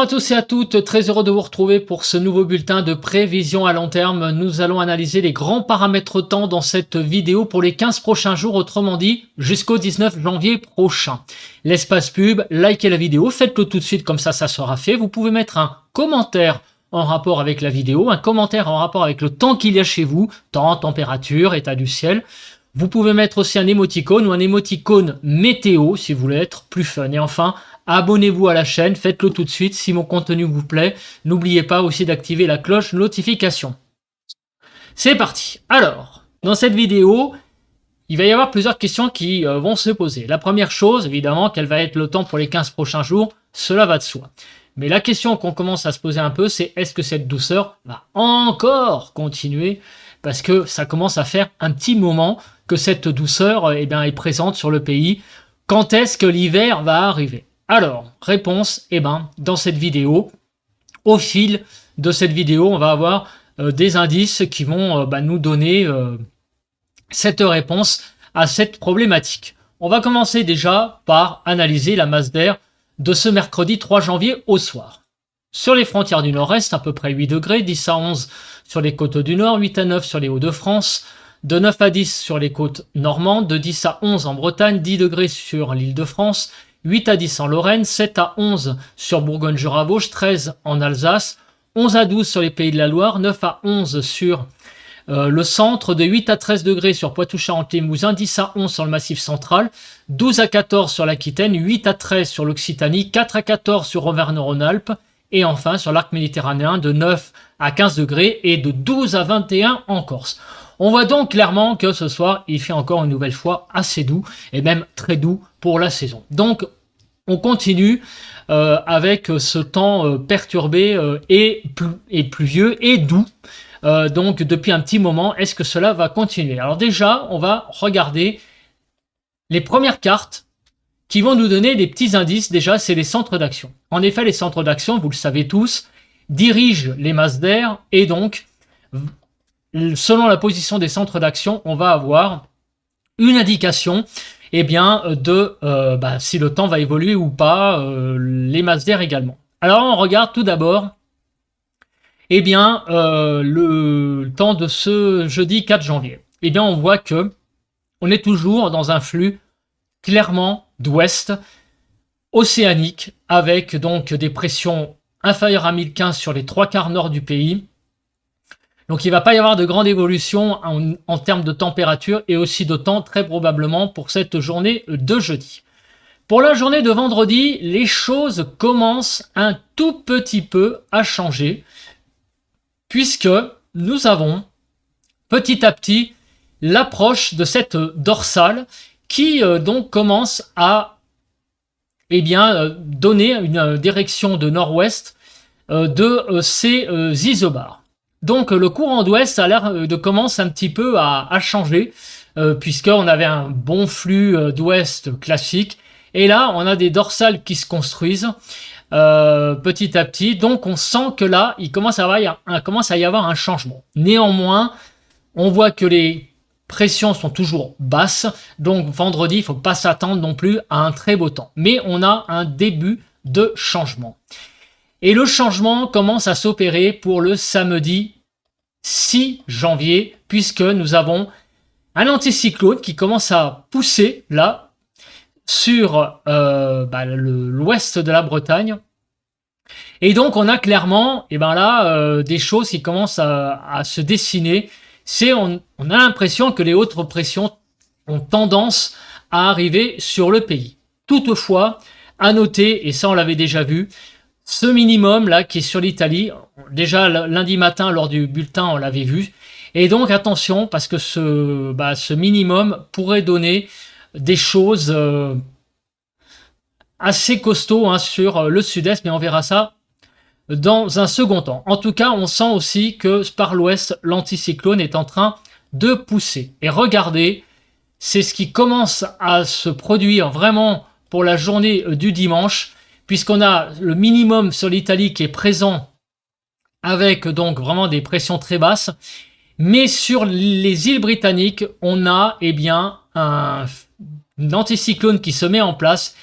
Bonjour à tous et à toutes, très heureux de vous retrouver pour ce nouveau bulletin de prévision à long terme. Nous allons analyser les grands paramètres temps dans cette vidéo pour les 15 prochains jours, autrement dit jusqu'au 19 janvier prochain. L'espace pub, likez la vidéo, faites-le tout de suite comme ça sera fait. Vous pouvez mettre un commentaire en rapport avec la vidéo, un commentaire en rapport avec le temps qu'il y a chez vous, temps, température, état du ciel. Vous pouvez mettre aussi un émoticône ou un émoticône météo si vous voulez être plus fun. Et enfin, abonnez-vous à la chaîne, faites-le tout de suite si mon contenu vous plaît. N'oubliez pas aussi d'activer la cloche notification. C'est parti. Alors, dans cette vidéo, il va y avoir plusieurs questions qui vont se poser. La première chose, évidemment, quel va être le temps pour les 15 prochains jours, cela va de soi. Mais la question qu'on commence à se poser un peu, c'est est-ce que cette douceur va encore continuer? Parce que ça commence à faire un petit moment que cette douceur est présente sur le pays. Quand est-ce que l'hiver va arriver? Alors, réponse, dans cette vidéo, au fil de cette vidéo, on va avoir des indices qui vont nous donner cette réponse à cette problématique. On va commencer déjà par analyser la masse d'air de ce mercredi 3 janvier au soir. Sur les frontières du nord-est, à peu près 8 degrés, 10 à 11 sur les côtes du nord, 8 à 9 sur les Hauts-de-France, de 9 à 10 sur les côtes normandes, de 10 à 11 en Bretagne, 10 degrés sur l'Île-de-France, 8 à 10 en Lorraine, 7 à 11 sur Bourgogne-Jura-Vosges, 13 en Alsace, 11 à 12 sur les Pays de la Loire, 9 à 11 sur le centre, de 8 à 13 degrés sur Poitou-Charentes-Limousin, 10 à 11 sur le Massif central, 12 à 14 sur l'Aquitaine, 8 à 13 sur l'Occitanie, 4 à 14 sur Auvergne-Rhône-Alpes, et enfin sur l'arc méditerranéen de 9 à 15 degrés et de 12 à 21 en Corse. On voit donc clairement que ce soir, il fait encore une nouvelle fois assez doux, et même très doux pour la saison. Donc, on continue avec ce temps perturbé et pluvieux et doux. Donc, depuis un petit moment, est-ce que cela va continuer? Alors déjà, on va regarder les premières cartes qui vont nous donner des petits indices. Déjà, c'est les centres d'action. En effet, les centres d'action, vous le savez tous, dirigent les masses d'air et donc, selon la position des centres d'action, on va avoir une indication de si le temps va évoluer ou pas, les masses d'air également. Alors, on regarde tout d'abord le temps de ce jeudi 4 janvier. On voit que on est toujours dans un flux clairement d'ouest océanique avec donc des pressions inférieures à 1015 sur les 3/4 nord du pays. Donc il ne va pas y avoir de grande évolution en termes de température et aussi de temps très probablement pour cette journée de jeudi. Pour la journée de vendredi, les choses commencent un tout petit peu à changer puisque nous avons petit à petit l'approche de cette dorsale qui donc commence à donner une direction de nord-ouest de ces isobars. Donc le courant d'ouest a l'air de commencer un petit peu à changer puisqu'on avait un bon flux d'ouest classique et là on a des dorsales qui se construisent petit à petit. Donc on sent que là il commence à y avoir un changement. Néanmoins, on voit que les pressions sont toujours basses, donc vendredi, il ne faut pas s'attendre non plus à un très beau temps. Mais on a un début de changement. Et le changement commence à s'opérer pour le samedi 6 janvier, puisque nous avons un anticyclone qui commence à pousser là, sur l'ouest de la Bretagne. Et donc on a clairement des choses qui commencent à se dessiner. On a l'impression que les hautes pressions ont tendance à arriver sur le pays. Toutefois, à noter, et ça on l'avait déjà vu, ce minimum là qui est sur l'Italie, déjà lundi matin lors du bulletin on l'avait vu, et donc attention parce que ce minimum pourrait donner des choses assez costauds sur le sud-est, mais on verra ça dans un second temps. En tout cas, on sent aussi que par l'ouest, l'anticyclone est en train de pousser. Et regardez, c'est ce qui commence à se produire vraiment pour la journée du dimanche, puisqu'on a le minimum sur l'Italie qui est présent avec donc vraiment des pressions très basses. Mais sur les îles britanniques, on a un anticyclone qui se met en place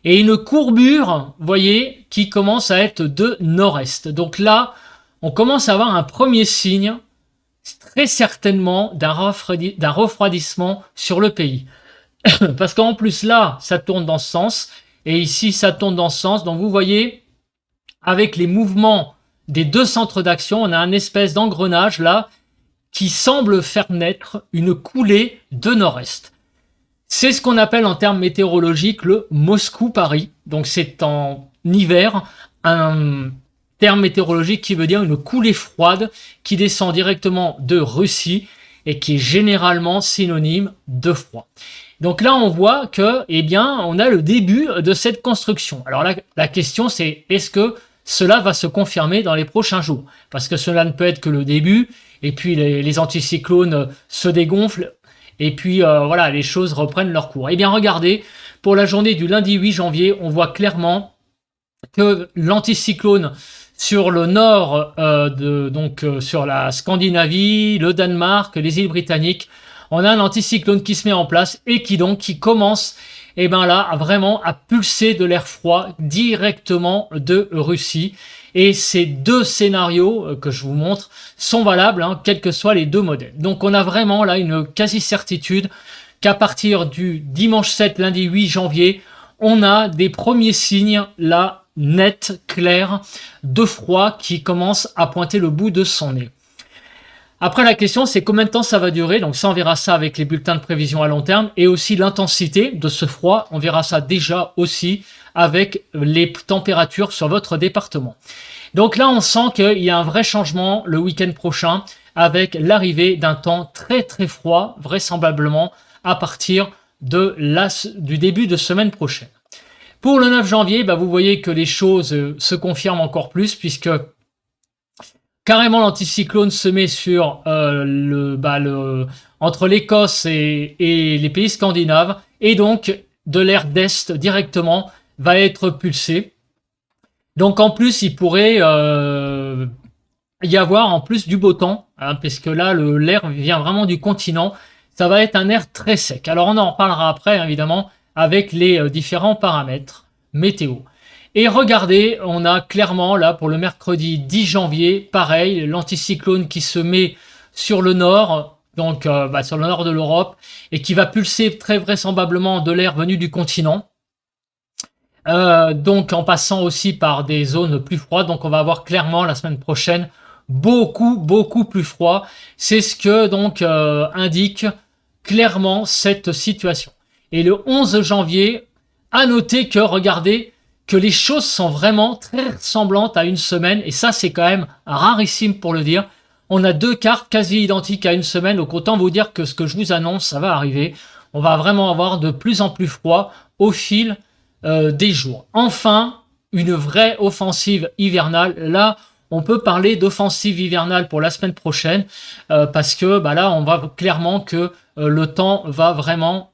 et une courbure, vous voyez, qui commence à être de nord-est. Donc là, on commence à avoir un premier signe, très certainement, d'un refroidissement sur le pays. Parce qu'en plus là, ça tourne dans ce sens, et ici, ça tourne dans ce sens. Donc vous voyez, avec les mouvements des deux centres d'action, on a un espèce d'engrenage là, qui semble faire naître une coulée de nord-est. C'est ce qu'on appelle en termes météorologiques le Moscou-Paris. Donc c'est en hiver un terme météorologique qui veut dire une coulée froide qui descend directement de Russie et qui est généralement synonyme de froid. Donc là, on voit que, eh bien, on a le début de cette construction. Alors là, la question c'est, est-ce que cela va se confirmer dans les prochains jours? Parce que cela ne peut être que le début, et puis les anticyclones se dégonflent, et puis voilà, les choses reprennent leur cours. Eh bien, regardez, pour la journée du lundi 8 janvier, on voit clairement que l'anticyclone sur le nord, sur la Scandinavie, le Danemark, les îles britanniques, on a un anticyclone qui se met en place et qui commence là vraiment à pulser de l'air froid directement de Russie. Et ces deux scénarios que je vous montre sont valables, quels que soient les deux modèles. Donc on a vraiment là une quasi-certitude qu'à partir du dimanche 7, lundi 8 janvier, on a des premiers signes là nets, clairs, de froid qui commencent à pointer le bout de son nez. Après, la question, c'est combien de temps ça va durer. Donc ça, on verra ça avec les bulletins de prévision à long terme et aussi l'intensité de ce froid. On verra ça déjà aussi avec les températures sur votre département. Donc là, on sent qu'il y a un vrai changement le week-end prochain avec l'arrivée d'un temps très très froid, vraisemblablement à partir du début de semaine prochaine. Pour le 9 janvier, vous voyez que les choses se confirment encore plus puisque carrément, l'anticyclone se met sur entre l'Écosse et les pays scandinaves, et donc de l'air d'Est directement va être pulsé. Donc en plus, il pourrait y avoir en plus du beau temps, parce que là, l'air vient vraiment du continent. Ça va être un air très sec. Alors on en reparlera après, évidemment, avec les différents paramètres météo. Et regardez, on a clairement là pour le mercredi 10 janvier, pareil, l'anticyclone qui se met sur le nord, donc sur le nord de l'Europe, et qui va pulser très vraisemblablement de l'air venu du continent. Donc en passant aussi par des zones plus froides, donc on va avoir clairement la semaine prochaine beaucoup plus froid. C'est ce que donc indique clairement cette situation. Et le 11 janvier, à noter que, regardez, que les choses sont vraiment très ressemblantes à une semaine, et ça c'est quand même rarissime pour le dire. On a deux cartes quasi identiques à une semaine, donc autant vous dire que ce que je vous annonce, ça va arriver. On va vraiment avoir de plus en plus froid au fil des jours. Enfin, une vraie offensive hivernale. Là, on peut parler d'offensive hivernale pour la semaine prochaine, parce que là, on voit clairement que le temps va vraiment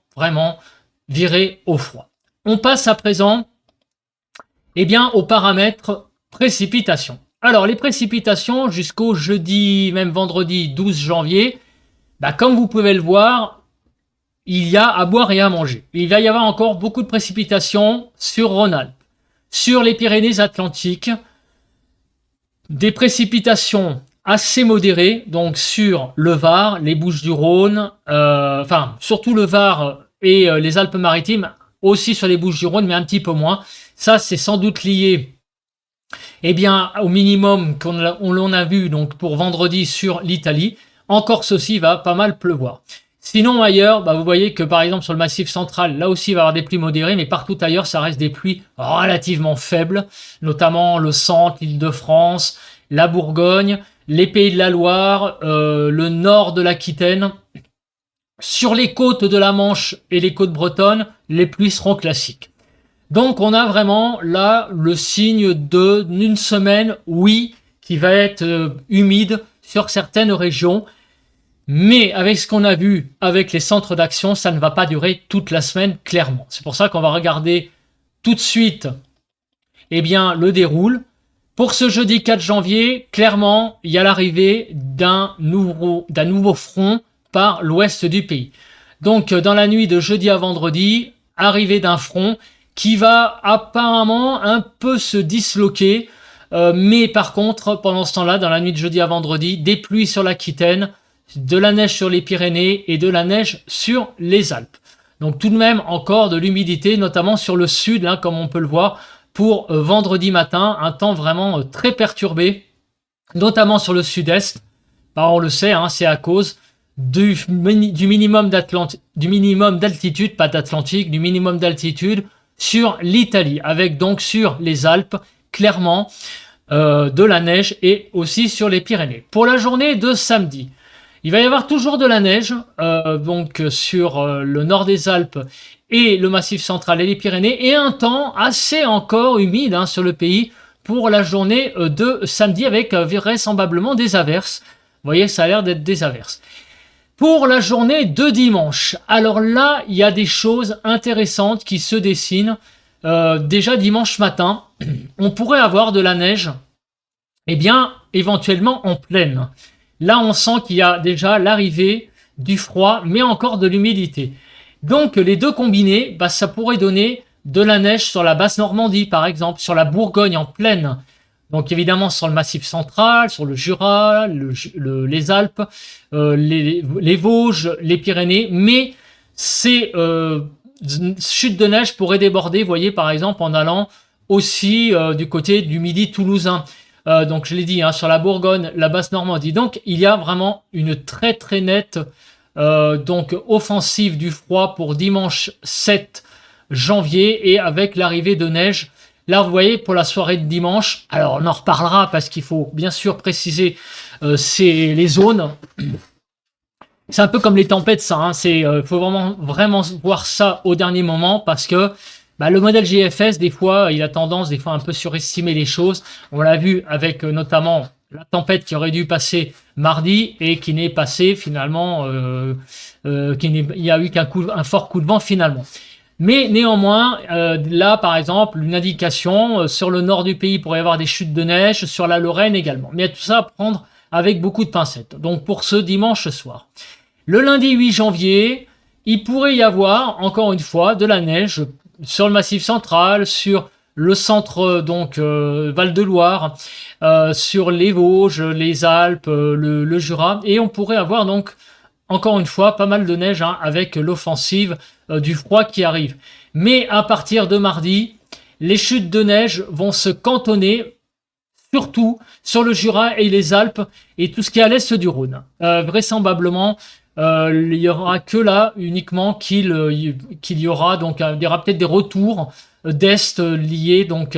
virer au froid. On passe à présent aux paramètres précipitations. Alors, les précipitations jusqu'au jeudi, même vendredi 12 janvier, comme vous pouvez le voir, il y a à boire et à manger. Il va y avoir encore beaucoup de précipitations sur Rhône-Alpes, sur les Pyrénées-Atlantiques, des précipitations assez modérées, donc sur le Var, les Bouches-du-Rhône, surtout le Var et les Alpes-Maritimes, aussi sur les Bouches-du-Rhône, mais un petit peu moins. Ça, c'est sans doute lié au minimum qu'on a vu donc pour vendredi sur l'Italie. En Corse aussi, va pas mal pleuvoir. Sinon, ailleurs, vous voyez que par exemple sur le Massif central, là aussi, il va y avoir des pluies modérées, mais partout ailleurs, ça reste des pluies relativement faibles, notamment le centre, l'Île-de-France, la Bourgogne, les Pays de la Loire, le nord de l'Aquitaine. Sur les côtes de la Manche et les côtes bretonnes, les pluies seront classiques. Donc on a vraiment là le signe d'une semaine, oui, qui va être humide sur certaines régions. Mais avec ce qu'on a vu avec les centres d'action, ça ne va pas durer toute la semaine, clairement. C'est pour ça qu'on va regarder tout de suite le déroule. Pour ce jeudi 4 janvier, clairement, il y a l'arrivée d'un nouveau front par l'ouest du pays. Donc dans la nuit de jeudi à vendredi, arrivée d'un front qui va apparemment un peu se disloquer. Mais par contre, pendant ce temps-là, dans la nuit de jeudi à vendredi, des pluies sur l'Aquitaine, de la neige sur les Pyrénées et de la neige sur les Alpes. Donc tout de même encore de l'humidité, notamment sur le sud, hein, comme on peut le voir, pour vendredi matin, un temps vraiment très perturbé, notamment sur le sud-est. Bah, on le sait, hein, c'est à cause du minimum d'altitude, pas d'Atlantique, du minimum d'altitude sur l'Italie, avec donc sur les Alpes, clairement, de la neige et aussi sur les Pyrénées. Pour la journée de samedi, il va y avoir toujours de la neige, donc sur le nord des Alpes et le Massif central et les Pyrénées, et un temps assez encore humide, hein, sur le pays pour la journée de samedi, avec vraisemblablement des averses. Vous voyez, ça a l'air d'être des averses. Pour la journée de dimanche, alors là, il y a des choses intéressantes qui se dessinent. Déjà dimanche matin, on pourrait avoir de la neige, eh bien, éventuellement en plaine. Là, on sent qu'il y a déjà l'arrivée du froid, mais encore de l'humidité. Donc, les deux combinés, bah, ça pourrait donner de la neige sur la basse Normandie, par exemple, sur la Bourgogne en plaine. Donc, évidemment, sur le Massif central, sur le Jura, les Alpes, les Vosges, les Pyrénées. Mais ces chutes de neige pourraient déborder, vous voyez, par exemple, en allant aussi du côté du Midi toulousain. Donc je l'ai dit, hein, sur la Bourgogne, la basse Normandie. Donc il y a vraiment une très très nette donc offensive du froid pour dimanche 7 janvier, et avec l'arrivée de neige. Là, vous voyez, pour la soirée de dimanche, alors on en reparlera parce qu'il faut bien sûr préciser c'est les zones. C'est un peu comme les tempêtes, ça. Hein, faut vraiment voir ça au dernier moment, parce que bah, le modèle GFS, des fois, il a tendance des fois un peu surestimer les choses. On l'a vu avec notamment la tempête qui aurait dû passer mardi et qui n'est passée finalement, il n'y a eu qu'un fort coup de vent finalement. Mais néanmoins, là par exemple, une indication, sur le nord du pays, il pourrait y avoir des chutes de neige, sur la Lorraine également. Mais il y a tout ça à prendre avec beaucoup de pincettes. Donc pour ce dimanche soir. Le lundi 8 janvier, il pourrait y avoir, encore une fois, de la neige sur le Massif central, sur le centre, donc Val-de-Loire, sur les Vosges, les Alpes, le Jura, et on pourrait avoir donc, encore une fois, pas mal de neige, hein, avec l'offensive du froid qui arrive. Mais à partir de mardi, les chutes de neige vont se cantonner surtout sur le Jura et les Alpes et tout ce qui est à l'est du Rhône. Vraisemblablement, il y aura que là uniquement qu'il y aura, donc il y aura peut-être des retours d'est liés, donc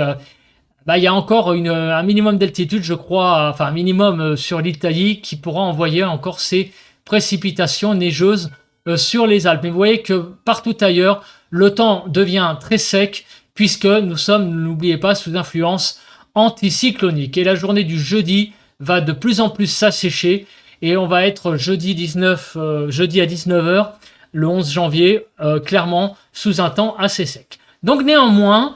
bah, il y a encore un minimum d'altitude, je crois, enfin un minimum sur l'Italie, qui pourra envoyer encore ces précipitations neigeuses sur les Alpes. Mais vous voyez que partout ailleurs, le temps devient très sec, puisque nous sommes, n'oubliez pas, sous influence anticyclonique. Et la journée du jeudi va de plus en plus s'assécher, et on va être jeudi à 19h, le 11 janvier, clairement sous un temps assez sec. Donc néanmoins,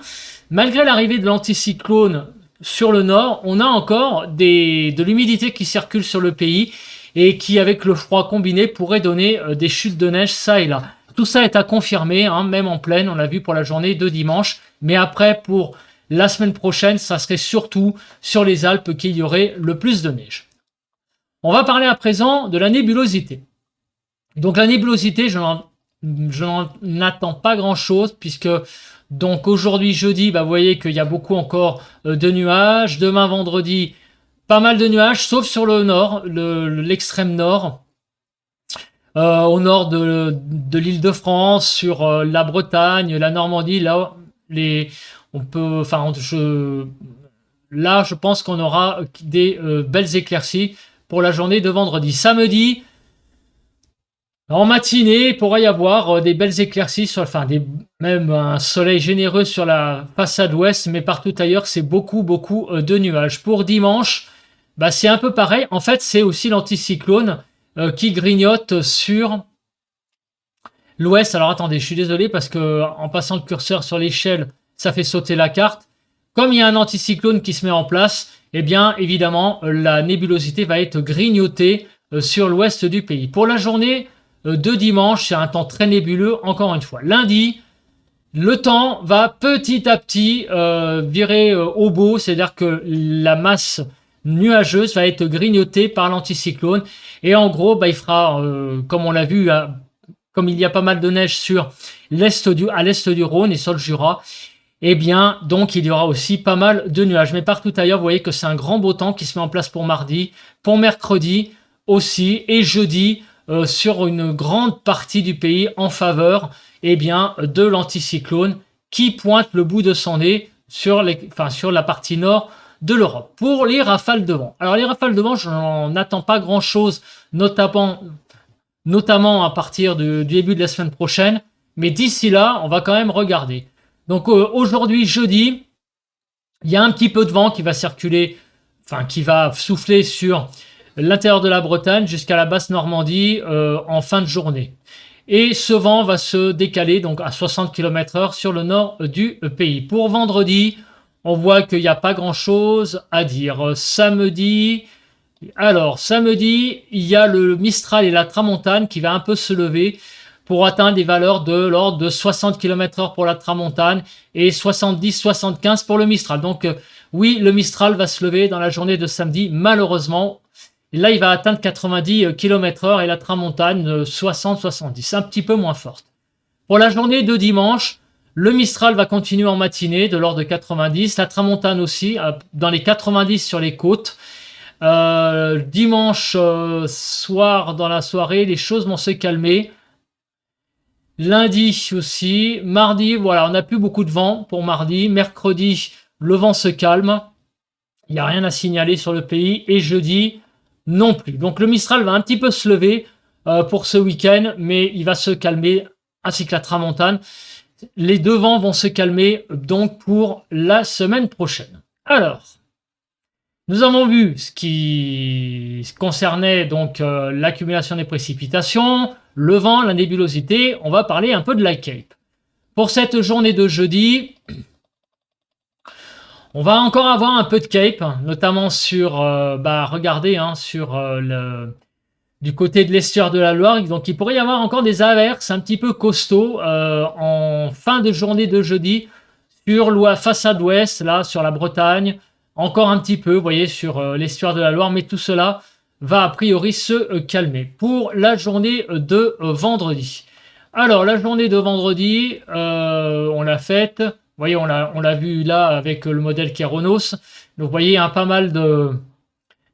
malgré l'arrivée de l'anticyclone sur le nord, on a encore de l'humidité qui circule sur le pays, et qui, avec le froid combiné, pourrait donner des chutes de neige ça et là. Tout ça est à confirmer, hein, même en pleine, on l'a vu pour la journée de dimanche, mais après, pour la semaine prochaine, ça serait surtout sur les Alpes qu'il y aurait le plus de neige. On va parler à présent de la nébulosité. Donc la nébulosité, je n'en attends pas grand-chose, puisque donc aujourd'hui jeudi, bah, vous voyez qu'il y a beaucoup encore de nuages. Demain vendredi, pas mal de nuages, sauf sur le nord, l'extrême nord. Au nord de l'Île-de-France, sur la Bretagne, la Normandie, là, je pense qu'on aura des belles éclaircies pour la journée de vendredi. Samedi, en matinée, il pourrait y avoir des belles éclaircies, même un soleil généreux sur la façade ouest, mais partout ailleurs, c'est beaucoup de nuages. Pour dimanche, bah, c'est un peu pareil. En fait, c'est aussi l'anticyclone qui grignote sur l'ouest. Alors attendez, je suis désolé parce que en passant le curseur sur l'échelle, ça fait sauter la carte. Comme il y a un anticyclone qui se met en place, eh bien évidemment la nébulosité va être grignotée sur l'ouest du pays. Pour la journée de dimanche, c'est un temps très nébuleux, encore une fois. Lundi, Le temps va petit à petit virer au beau, c'est-à-dire que la masse nuageuse va être grignotée par l'anticyclone et en gros, bah, il fera, comme on l'a vu, comme il y a pas mal de neige sur à l'est du Rhône et sur le Jura, eh bien, donc il y aura aussi pas mal de nuages. Mais partout ailleurs, vous voyez que c'est un grand beau temps qui se met en place pour mardi, pour mercredi aussi et jeudi sur une grande partie du pays en faveur eh bien, de l'anticyclone qui pointe le bout de son nez sur la partie nord de l'Europe. Pour les rafales de vent. Alors les rafales de vent, je n'en attends pas grand-chose, notamment à partir du début de la semaine prochaine. Mais d'ici là, on va quand même regarder. Donc aujourd'hui, jeudi, il y a un petit peu de vent qui va circuler, enfin qui va souffler sur l'intérieur de la Bretagne jusqu'à la basse Normandie en fin de journée. Et ce vent va se décaler donc à 60 km/h sur le nord du pays. Pour vendredi, on voit qu'il n'y a pas grand-chose à dire. Samedi, il y a le Mistral et la Tramontane qui va un peu se lever pour atteindre des valeurs de l'ordre de 60 km/h pour la Tramontane et 70-75 pour le Mistral. Donc oui, le Mistral va se lever dans la journée de samedi, malheureusement. Là, il va atteindre 90 km/h et la Tramontane 60-70, un petit peu moins forte. Pour la journée de dimanche, le Mistral va continuer en matinée de l'ordre de 90, la Tramontane aussi, dans les 90 sur les côtes. Dimanche soir, dans la soirée, les choses vont se calmer. Lundi aussi. Mardi, voilà, on n'a plus beaucoup de vent pour mardi. Mercredi, le vent se calme. Il n'y a rien à signaler sur le pays. Et jeudi, non plus. Donc le Mistral va un petit peu se lever pour ce week-end, mais il va se calmer, ainsi que la Tramontane. Les deux vents vont se calmer donc pour la semaine prochaine. Alors, nous avons vu ce qui concernait donc l'accumulation des précipitations, le vent, la nébulosité. On va parler un peu de la Cape. Pour cette journée de jeudi, on va encore avoir un peu de Cape, notamment sur, regardez, du côté de l'estuaire de la Loire. Donc il pourrait y avoir encore des averses un petit peu costauds en fin de journée de jeudi sur la façade ouest, là, sur la Bretagne. Encore un petit peu, vous voyez, sur l'estuaire de la Loire, mais tout cela va a priori se calmer. Pour la journée de vendredi. Alors, la journée de vendredi, on l'a faite. Vous voyez, on l'a vu là avec le modèle Kéronos. Donc, vous voyez, pas mal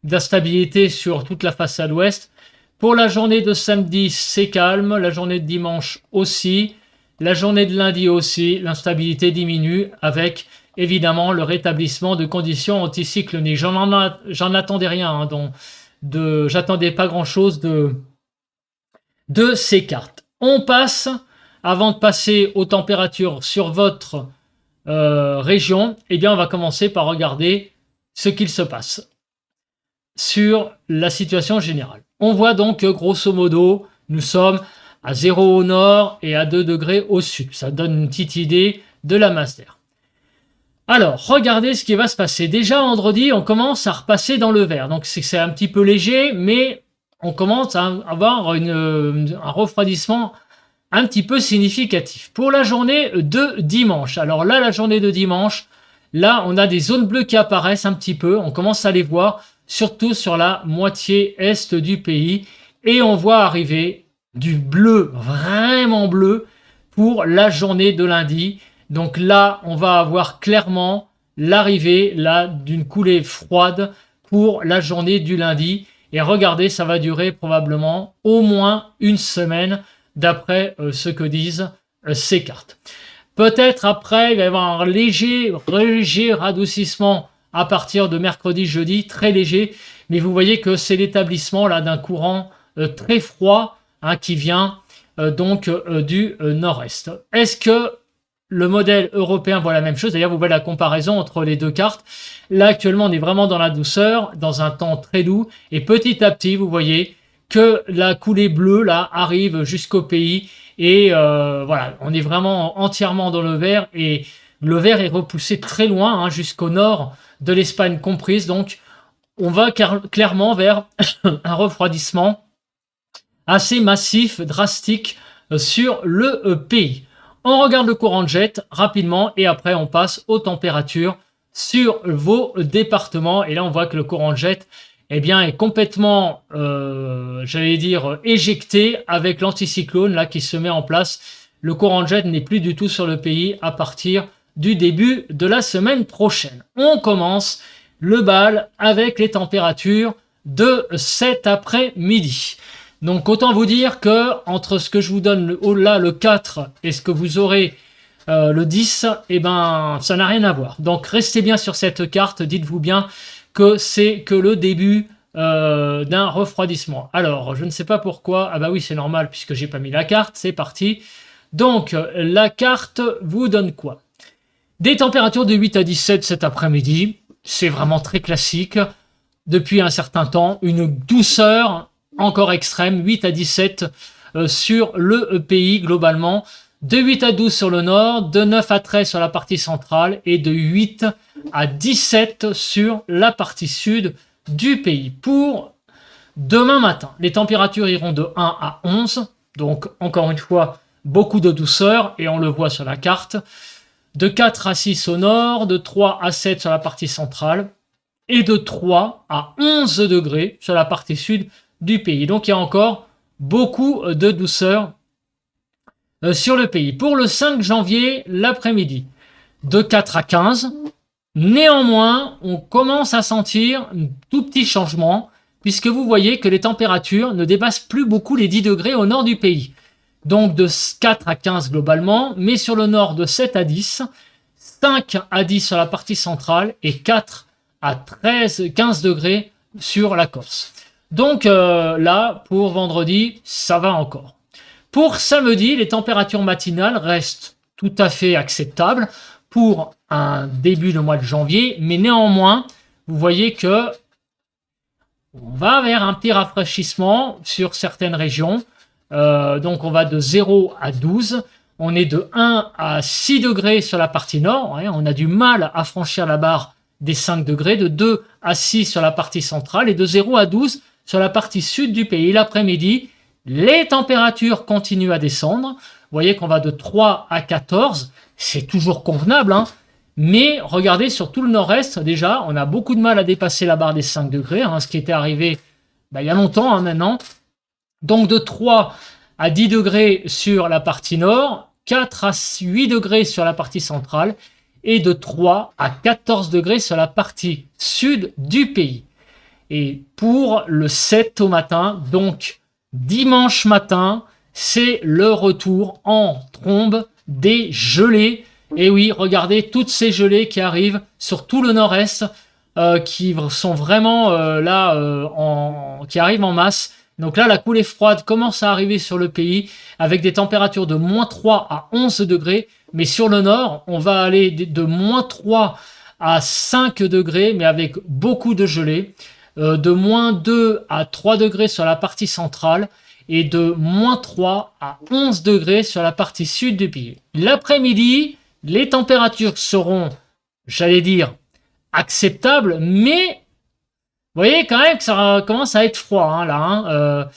d'instabilité sur toute la façade ouest. Pour la journée de samedi, c'est calme. La journée de dimanche aussi. La journée de lundi aussi, l'instabilité diminue avec évidemment le rétablissement de conditions anticycloniques. J'en attendais rien, j'attendais pas grand-chose de ces cartes. On passe, avant de passer aux températures sur votre région, eh bien on va commencer par regarder ce qu'il se passe sur la situation générale. On voit donc que grosso modo, nous sommes à 0 au nord et à 2 degrés au sud. Ça donne une petite idée de la masse d'air. Alors, regardez ce qui va se passer. Déjà, vendredi, on commence à repasser dans le vert. Donc, c'est un petit peu léger, mais on commence à avoir un refroidissement un petit peu significatif. Pour la journée de dimanche, alors là, la journée de dimanche, là, on a des zones bleues qui apparaissent un petit peu. On commence à les voir, surtout sur la moitié est du pays. Et on voit arriver du bleu, vraiment bleu, pour la journée de lundi. Donc là, on va avoir clairement l'arrivée là d'une coulée froide pour la journée du lundi. Et regardez, ça va durer probablement au moins une semaine d'après ce que disent ces cartes. Peut-être après, il va y avoir un léger radoucissement à partir de mercredi, jeudi, très léger. Mais vous voyez que c'est l'établissement là d'un courant très froid qui vient du nord-est. Est-ce que le modèle européen voit la même chose? D'ailleurs, vous voyez la comparaison entre les deux cartes. Là, actuellement, on est vraiment dans la douceur, dans un temps très doux. Et petit à petit, vous voyez que la coulée bleue, là, arrive jusqu'au pays. Et voilà, on est vraiment entièrement dans le vert. Et le vert est repoussé très loin, jusqu'au nord de l'Espagne comprise. Donc, on va clairement vers un refroidissement assez massif, drastique sur le pays. On regarde le courant de jet rapidement et après on passe aux températures sur vos départements. Et là on voit que le courant de jet eh bien, est complètement, j'allais dire, éjecté avec l'anticyclone là qui se met en place. Le courant de jet n'est plus du tout sur le pays à partir du début de la semaine prochaine. On commence le bal avec les températures de cet après-midi. Donc autant vous dire que entre ce que je vous donne là le 4 et ce que vous aurez le 10, eh ben ça n'a rien à voir. Donc restez bien sur cette carte, dites-vous bien que c'est que le début d'un refroidissement. Alors je ne sais pas pourquoi, ah bah oui c'est normal puisque j'ai pas mis la carte, c'est parti. Donc la carte vous donne quoi? Des températures de 8 à 17 cet après-midi, c'est vraiment très classique. Depuis un certain temps, une douceur encore extrême, 8 à 17 sur le pays globalement, de 8 à 12 sur le nord, de 9 à 13 sur la partie centrale et de 8 à 17 sur la partie sud du pays. Pour demain matin, les températures iront de 1 à 11, donc encore une fois, beaucoup de douceur et on le voit sur la carte. De 4 à 6 au nord, de 3 à 7 sur la partie centrale et de 3 à 11 degrés sur la partie sud du pays. Donc il y a encore beaucoup de douceur sur le pays. Pour le 5 janvier, l'après-midi, de 4 à 15. Néanmoins, on commence à sentir un tout petit changement puisque vous voyez que les températures ne dépassent plus beaucoup les 10 degrés au nord du pays. Donc de 4 à 15 globalement, mais sur le nord de 7 à 10, 5 à 10 sur la partie centrale et 4 à 15 degrés sur la Corse. Donc là, pour vendredi, ça va encore. Pour samedi, les températures matinales restent tout à fait acceptables pour un début de mois de janvier, mais néanmoins, vous voyez que on va vers un petit rafraîchissement sur certaines régions. Donc on va de 0 à 12, on est de 1 à 6 degrés sur la partie nord, ouais, on a du mal à franchir la barre des 5 degrés, de 2 à 6 sur la partie centrale et de 0 à 12 sur la partie sud du pays. L'après-midi, les températures continuent à descendre, vous voyez qu'on va de 3 à 14, c'est toujours convenable, hein, mais regardez sur tout le nord-est, déjà, on a beaucoup de mal à dépasser la barre des 5 degrés, hein, ce qui était arrivé il y a longtemps hein, maintenant. Donc de 3 à 10 degrés sur la partie nord, 4 à 8 degrés sur la partie centrale et de 3 à 14 degrés sur la partie sud du pays. Et pour le 7 au matin, donc dimanche matin, c'est le retour en trombe des gelées. Et oui, regardez toutes ces gelées qui arrivent sur tout le nord-est, qui sont vraiment qui arrivent en masse. Donc là, la coulée froide commence à arriver sur le pays avec des températures de moins 3 à 11 degrés. Mais sur le nord, on va aller de moins 3 à 5 degrés, mais avec beaucoup de gelée. De moins 2 à 3 degrés sur la partie centrale et de moins 3 à 11 degrés sur la partie sud du pays. L'après-midi, les températures seront, j'allais dire, acceptables, mais vous voyez quand même que ça commence à être froid hein, là.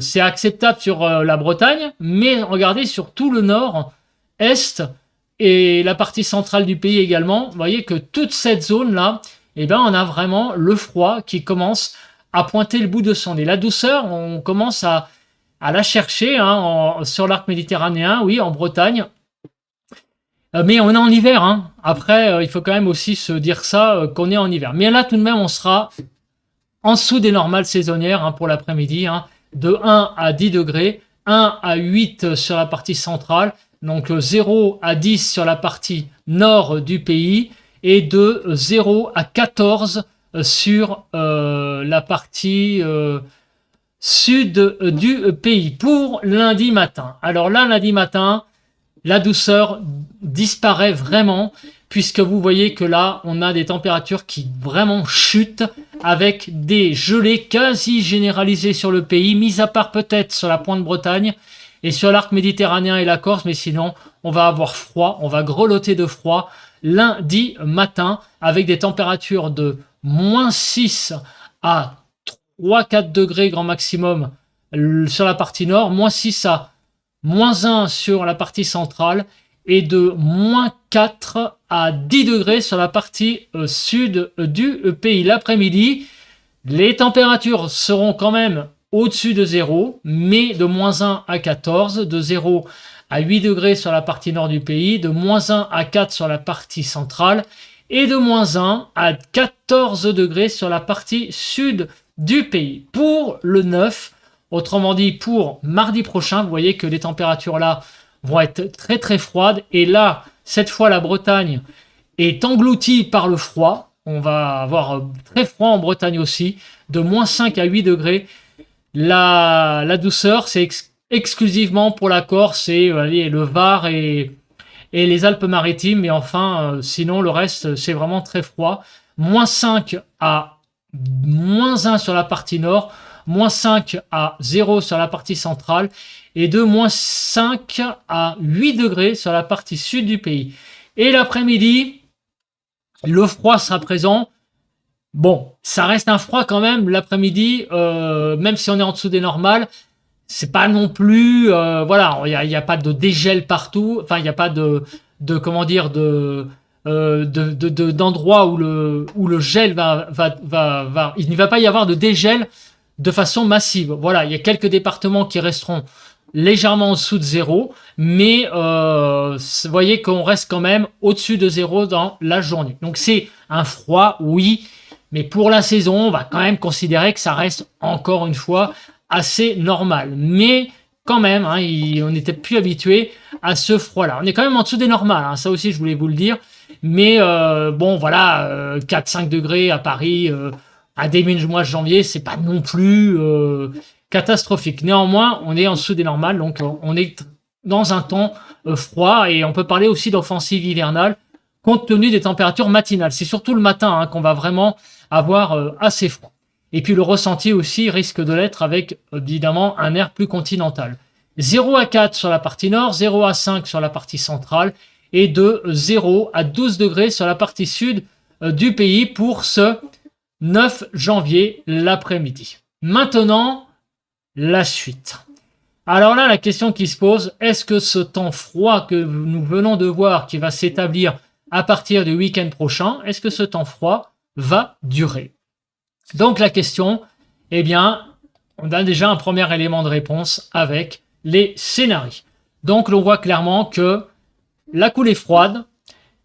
C'est acceptable sur la Bretagne, mais regardez sur tout le nord-est et la partie centrale du pays également. Vous voyez que toute cette zone-là, eh ben, on a vraiment le froid qui commence à pointer le bout de son nez. La douceur, on commence à la chercher hein, sur l'arc méditerranéen, oui, en Bretagne. Mais on est en hiver. Hein. Après, il faut quand même aussi se dire ça, qu'on est en hiver. Mais là, tout de même, on sera en dessous des normales saisonnières hein, pour l'après-midi. Hein, de 1 à 10 degrés, 1 à 8 sur la partie centrale, donc 0 à 10 sur la partie nord du pays, et de 0 à 14 sur la partie sud du pays. Pour lundi matin. Alors là, lundi matin, la douceur disparaît vraiment, puisque vous voyez que là, on a des températures qui vraiment chutent, avec des gelées quasi généralisées sur le pays, mis à part peut-être sur la pointe Bretagne et sur l'arc méditerranéen et la Corse, mais sinon, on va avoir froid, on va grelotter de froid lundi matin, avec des températures de moins 6 à 3-4 degrés grand maximum sur la partie nord, moins 6 à -1 sur la partie centrale et de -4 à 10 degrés sur la partie sud du pays. L'après-midi, les températures seront quand même au-dessus de 0, mais de -1 à 14, de 0 à 8 degrés sur la partie nord du pays, de -1 à 4 sur la partie centrale et de -1 à 14 degrés sur la partie sud du pays. Pour le 9, autrement dit pour mardi prochain, vous voyez que les températures là vont être très très froides. Et là, cette fois, la Bretagne est engloutie par le froid. On va avoir très froid en Bretagne aussi, de -5 à 8 degrés. La douceur, c'est exclusivement pour la Corse et le Var et les Alpes-Maritimes. Mais enfin, sinon, le reste, c'est vraiment très froid. -5 à -1 sur la partie nord, -5 à 0 sur la partie centrale et de -5 à 8 degrés sur la partie sud du pays. Et l'après-midi, le froid sera présent. Bon, ça reste un froid quand même l'après-midi, même si on est en dessous des normales. C'est pas non plus, voilà, il y a pas de dégel partout. Enfin, il n'y a pas comment dire, d'endroits où le gel il ne va pas y avoir de dégel de façon massive. Voilà, il y a quelques départements qui resteront légèrement en dessous de 0, mais vous voyez qu'on reste quand même au-dessus de 0 dans la journée. Donc c'est un froid, oui, mais pour la saison, on va quand même considérer que ça reste encore une fois assez normal. Mais quand même, hein, on n'était plus habitué à ce froid-là. On est quand même en dessous des normales, hein, ça aussi je voulais vous le dire. Mais bon, voilà, 4-5 degrés à Paris, à début du mois de janvier, c'est pas non plus catastrophique. Néanmoins, on est en dessous des normales, donc on est dans un temps froid et on peut parler aussi d'offensive hivernale compte tenu des températures matinales. C'est surtout le matin hein, qu'on va vraiment avoir assez froid. Et puis le ressenti aussi risque de l'être avec évidemment un air plus continental. 0 à 4 sur la partie nord, 0 à 5 sur la partie centrale et de 0 à 12 degrés sur la partie sud du pays pour ce 9 janvier l'après-midi. Maintenant, la suite. Alors là, la question qui se pose, est-ce que ce temps froid que nous venons de voir qui va s'établir à partir du week-end prochain, est-ce que ce temps froid va durer? Donc la question, eh bien, on a déjà un premier élément de réponse avec les scénarios. Donc l'on voit clairement que la coulée froide,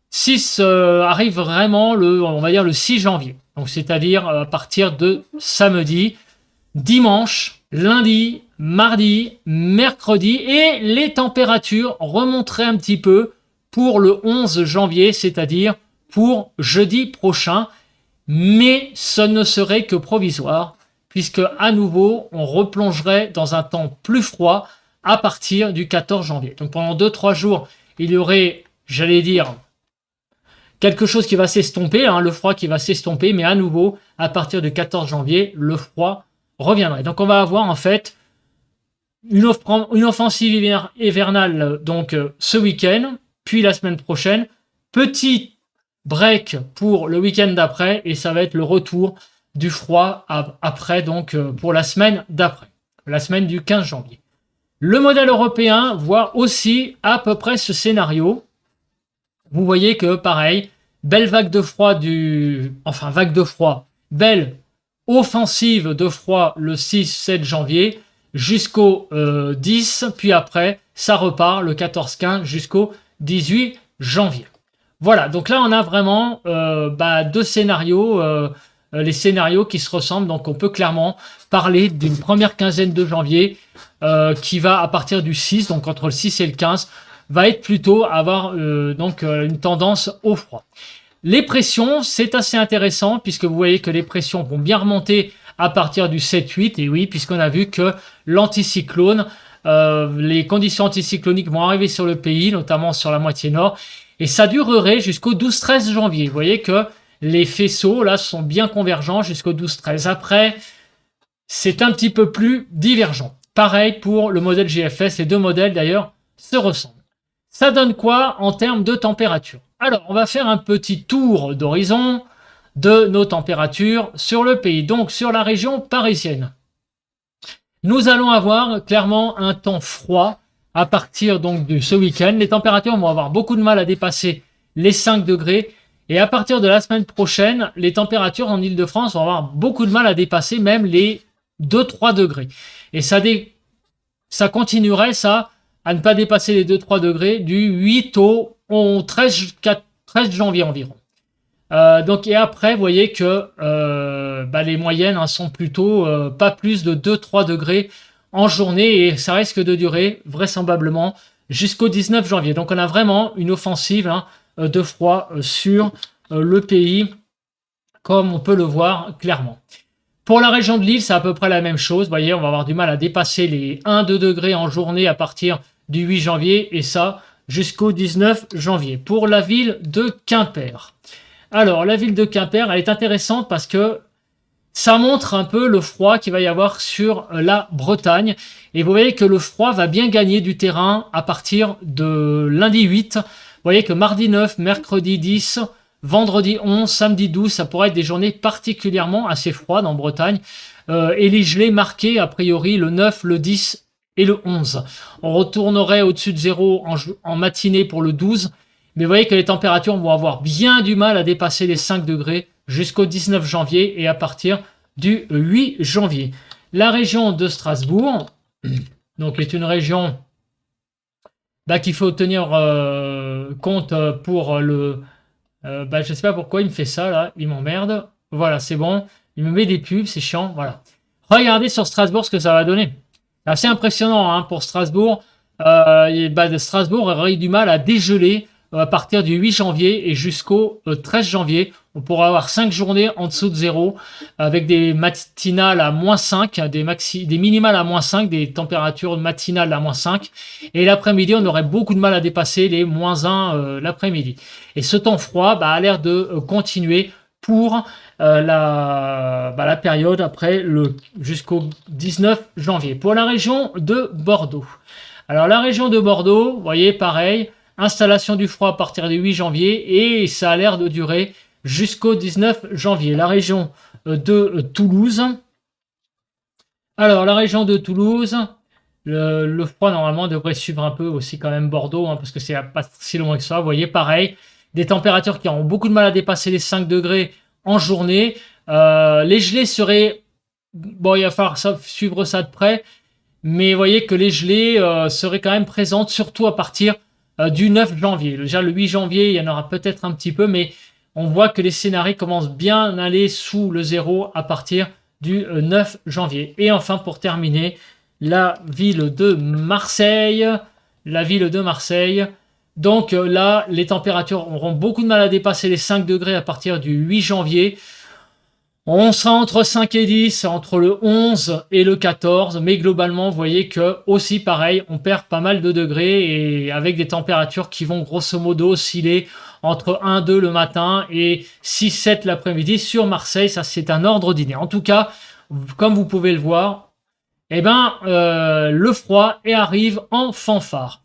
6 arrive vraiment on va dire le 6 janvier. Donc c'est-à-dire à partir de samedi, dimanche, lundi, mardi, mercredi et les températures remonteraient un petit peu pour le 11 janvier, c'est-à-dire pour jeudi prochain. Mais ce ne serait que provisoire, puisque à nouveau, on replongerait dans un temps plus froid à partir du 14 janvier. Donc pendant 2-3 jours, il y aurait, j'allais dire, quelque chose qui va s'estomper, hein, le froid qui va s'estomper, mais à nouveau, à partir du 14 janvier, le froid reviendrait. Donc on va avoir en fait une offensive hivernale donc ce week-end, puis la semaine prochaine, petit break pour le week-end d'après et ça va être le retour du froid après donc pour la semaine d'après, la semaine du 15 janvier. Le modèle européen voit aussi à peu près ce scénario. Vous voyez que pareil, belle vague de froid belle offensive de froid le 6-7 janvier jusqu'au 10, puis après ça repart le 14-15 jusqu'au 18 janvier. Voilà, donc là on a vraiment deux scénarios, les scénarios qui se ressemblent, donc on peut clairement parler d'une première quinzaine de janvier qui va à partir du 6, donc entre le 6 et le 15, va être plutôt avoir une tendance au froid. Les pressions, c'est assez intéressant puisque vous voyez que les pressions vont bien remonter à partir du 7-8, et oui, puisqu'on a vu que l'anticyclone, les conditions anticycloniques vont arriver sur le pays, notamment sur la moitié nord, et ça durerait jusqu'au 12-13 janvier. Vous voyez que les faisceaux, là, sont bien convergents jusqu'au 12-13. Après, c'est un petit peu plus divergent. Pareil pour le modèle GFS, les deux modèles, d'ailleurs, se ressemblent. Ça donne quoi en termes de température? Alors, on va faire un petit tour d'horizon de nos températures sur le pays, donc sur la région parisienne. Nous allons avoir clairement un temps froid à partir donc de ce week-end. Les températures vont avoir beaucoup de mal à dépasser les 5 degrés. Et à partir de la semaine prochaine, les températures en Île-de-France vont avoir beaucoup de mal à dépasser même les 2-3 degrés. Et ça continuerait, ça, à ne pas dépasser les 2-3 degrés du 8 au 13 janvier environ. Donc, et après, vous voyez que les moyennes sont plutôt pas plus de 2-3 degrés en journée et ça risque de durer vraisemblablement jusqu'au 19 janvier. Donc on a vraiment une offensive de froid sur le pays, comme on peut le voir clairement. Pour la région de Lille, c'est à peu près la même chose. Vous voyez, on va avoir du mal à dépasser les 1-2 degrés en journée à partir du 8 janvier et ça jusqu'au 19 janvier. Pour la ville de Quimper. Alors, la ville de Quimper, elle est intéressante parce que ça montre un peu le froid qu'il va y avoir sur la Bretagne. Et vous voyez que le froid va bien gagner du terrain à partir de lundi 8. Vous voyez que mardi 9, mercredi 10, vendredi 11, samedi 12, ça pourrait être des journées particulièrement assez froides en Bretagne. Et les gelées marquées, a priori, le 9, le 10 et le 11. On retournerait au-dessus de 0 en matinée pour le 12. Mais vous voyez que les températures vont avoir bien du mal à dépasser les 5 degrés jusqu'au 19 janvier et à partir du 8 janvier. La région de Strasbourg, donc est une région qu'il faut tenir compte pour le... je ne sais pas pourquoi il me fait ça là, il m'emmerde. Voilà, c'est bon. Il me met des pubs, c'est chiant. Voilà. Regardez sur Strasbourg ce que ça va donner. C'est assez impressionnant pour Strasbourg. Strasbourg aurait eu du mal à dégeler à partir du 8 janvier et jusqu'au 13 janvier. On pourra avoir 5 journées en dessous de 0 avec des matinales à moins 5, des minimales à moins 5, des températures matinales à moins 5. Et l'après-midi, on aurait beaucoup de mal à dépasser les moins 1 l'après-midi. Et ce temps froid a l'air de continuer pour la période après jusqu'au 19 janvier. Pour la région de Bordeaux. Alors la région de Bordeaux, vous voyez, pareil, installation du froid à partir du 8 janvier et ça a l'air de durer jusqu'au 19 janvier. La région de Toulouse. Alors, la région de Toulouse, le froid normalement devrait suivre un peu aussi quand même Bordeaux, parce que c'est pas si loin que ça. Vous voyez, pareil, des températures qui auront beaucoup de mal à dépasser les 5 degrés en journée. Les gelées seraient... Bon, il va falloir suivre ça de près, mais vous voyez que les gelées seraient quand même présentes, surtout à partir du 9 janvier. Déjà, le 8 janvier, il y en aura peut-être un petit peu, mais on voit que les scénarios commencent bien à aller sous le 0 à partir du 9 janvier. Et enfin, pour terminer, la ville de Marseille. La ville de Marseille. Donc là, les températures auront beaucoup de mal à dépasser les 5 degrés à partir du 8 janvier. On sera entre 5 et 10, entre le 11 et le 14, mais globalement, vous voyez que aussi pareil, on perd pas mal de degrés et avec des températures qui vont grosso modo osciller entre 1-2 le matin et 6-7 l'après-midi sur Marseille. Ça, c'est un ordre d'idée. En tout cas, comme vous pouvez le voir, le froid arrive en fanfare.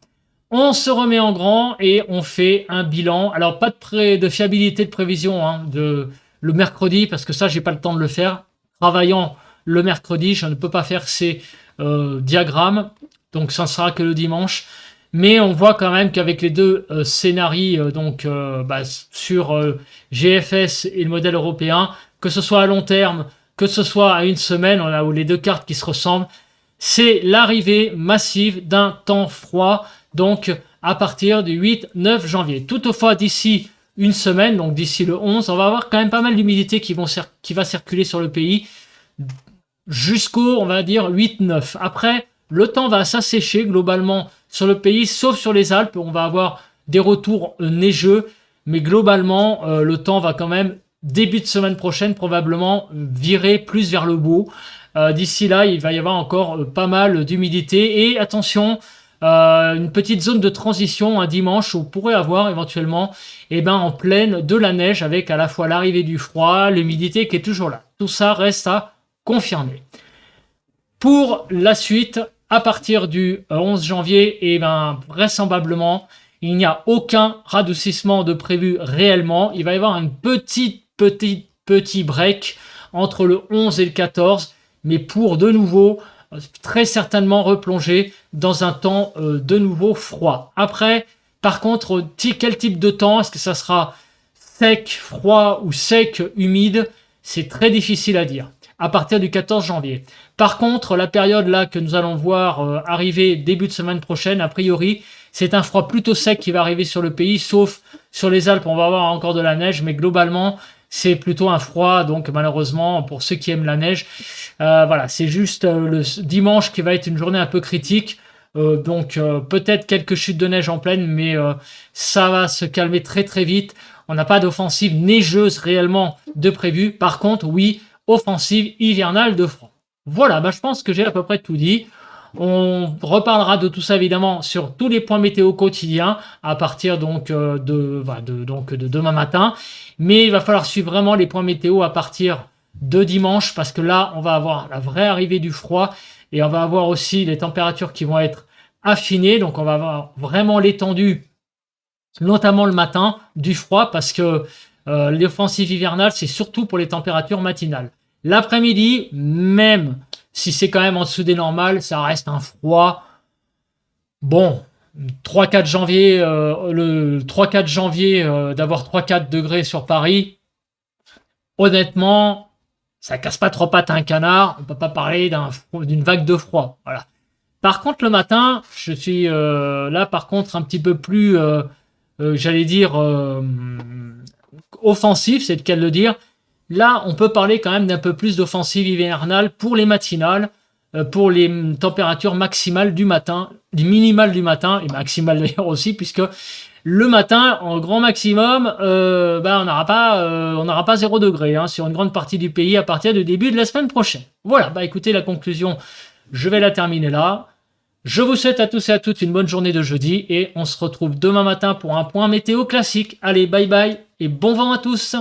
On se remet en grand et on fait un bilan. Alors, pas de fiabilité de prévision le mercredi, parce que ça, j'ai pas le temps de le faire. Travaillant le mercredi, je ne peux pas faire ces diagrammes, donc ça ne sera que le dimanche. Mais on voit quand même qu'avec les deux scénarios sur GFS et le modèle européen, que ce soit à long terme, que ce soit à une semaine, on a les deux cartes qui se ressemblent, c'est l'arrivée massive d'un temps froid, donc à partir du 8-9 janvier. Toutefois, d'ici une semaine, donc d'ici le 11, on va avoir quand même pas mal d'humidité qui va circuler sur le pays jusqu'au, on va dire, 8-9. Après, le temps va s'assécher globalement sur le pays, sauf sur les Alpes, on va avoir des retours neigeux, mais globalement, le temps va quand même, début de semaine prochaine, probablement virer plus vers le beau. D'ici là, il va y avoir encore pas mal d'humidité. Et attention, une petite zone de transition un dimanche où on pourrait avoir éventuellement en pleine de la neige avec à la fois l'arrivée du froid, l'humidité qui est toujours là. Tout ça reste à confirmer. Pour la suite, à partir du 11 janvier, vraisemblablement, il n'y a aucun radoucissement de prévu réellement. Il va y avoir un petit break entre le 11 et le 14, mais pour de nouveau très certainement replonger dans un temps de nouveau froid. Après, par contre, quel type de temps? Est-ce que ça sera sec, froid ou sec, humide? C'est très difficile à dire à partir du 14 janvier. Par contre, la période là que nous allons voir arriver début de semaine prochaine, a priori, c'est un froid plutôt sec qui va arriver sur le pays, sauf sur les Alpes, on va avoir encore de la neige, mais globalement, c'est plutôt un froid, donc malheureusement, pour ceux qui aiment la neige, voilà, c'est juste le dimanche qui va être une journée un peu critique, donc peut-être quelques chutes de neige en pleine, mais ça va se calmer très très vite. On n'a pas d'offensive neigeuse réellement de prévu. Par contre, oui, offensive hivernale de froid. Voilà, je pense que j'ai à peu près tout dit. On reparlera de tout ça évidemment sur tous les points météo quotidiens à partir donc de demain matin. Mais il va falloir suivre vraiment les points météo à partir de dimanche parce que là, on va avoir la vraie arrivée du froid et on va avoir aussi les températures qui vont être affinées. Donc on va avoir vraiment l'étendue, notamment le matin, du froid parce que l'offensive hivernale, c'est surtout pour les températures matinales. L'après-midi, même si c'est quand même en dessous des normales, ça reste un froid. Bon, 3-4 janvier, le 3-4 janvier, d'avoir 3-4 degrés sur Paris, honnêtement, ça casse pas trois pattes à un canard. On peut pas parler d'une vague de froid. Voilà. Par contre, le matin, je suis là, par contre, un petit peu plus, j'allais dire, offensif, c'est le cas de le dire. Là, on peut parler quand même d'un peu plus d'offensive hivernale pour les matinales, pour les températures maximales du matin, du minimal du matin, et maximales d'ailleurs aussi, puisque le matin, en grand maximum, on n'aura pas 0 degré hein, sur une grande partie du pays à partir du début de la semaine prochaine. Voilà, écoutez, la conclusion, je vais la terminer là. Je vous souhaite à tous et à toutes une bonne journée de jeudi et on se retrouve demain matin pour un point météo classique. Allez, bye bye et bon vent à tous!